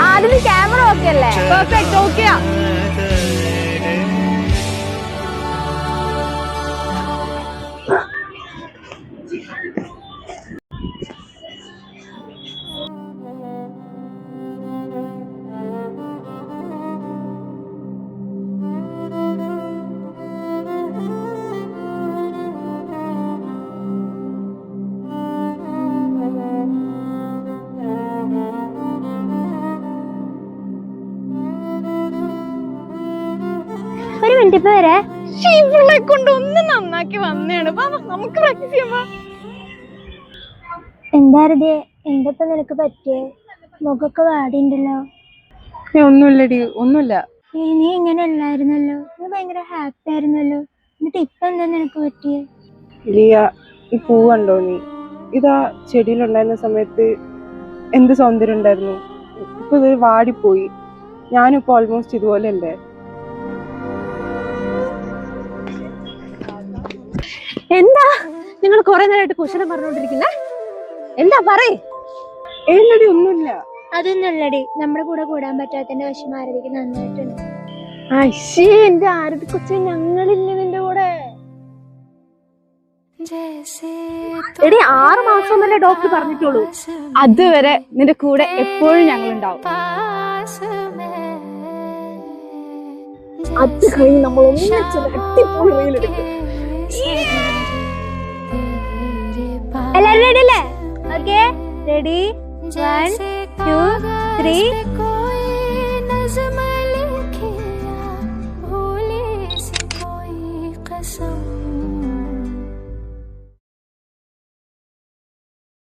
ആദ്യം camera okay അല്ലേ? Perfect, ഓക്കെയാ. ഒരു മിനിറ്റ് ഇപ്പൊ വരെ. ഇവളെ കൊണ്ട് ഒന്ന് നന്നാക്കി വന്നേണ്. നമുക്ക് പ്രാക്ടീസ് ചെയ്യാം. എന്താ എന്തപ്പോ നിനക്ക് പറ്റിയേ? മുഖൊക്കെ വാടിണ്ടല്ലോ. ഒന്നുമില്ലടി, ഒന്നുമില്ല. നീ ഇങ്ങനെ അല്ലായിരുന്നല്ലോ, നീ ഭയങ്കര ഹാപ്പി ആയിരുന്നല്ലോ. എന്നിട്ട് ഇപ്പൊ എന്താ നിനക്ക് പറ്റിയേ? ലിയ, ഈ പൂ കണ്ടോ നീ? ഇതാ ചെടിയിലുണ്ടായിരുന്ന സമയത്ത് എന്ത് സൗന്ദര്യം ഉണ്ടായിരുന്നു. ഇപ്പൊ ഇത് വാടിപ്പോയി. ഞാനിപ്പോ ഓൾമോസ്റ്റ് ഇതുപോലെ ഉണ്ട്. എന്താ നിങ്ങൾ കുറെ നേരമായിട്ട് കുശലം പറഞ്ഞോണ്ടിരിക്കുന്നേ? എന്താ പറയേ? ഏന്നടി ഒന്നുമില്ല. അതൊന്നുമല്ലടി, നമ്മുടെ കൂടെ കൂടാൻ പറ്റാത്തതിന്റെ വിഷമം ആരതിക്ക് നന്നായിട്ടുണ്ട്. അശ്ശേ, എന്റെ ആരതി കൊച്ചെ, ഞങ്ങളില്ല നിന്റെ കൂടെ. എടി 6 മാസം തന്നെ ഡോക്ടർ പറഞ്ഞിട്ടുള്ളൂ. അതുവരെ നിന്റെ കൂടെ എപ്പോഴും ഞങ്ങളുണ്ടാവും. അത് കഴിഞ്ഞ് നമ്മൾ ഒന്നിച്ച് അടിപൊളി വെയിലെടുക്കും. എല്ലാരും റെഡി അല്ലേ? Okay, ready? 1 2 3.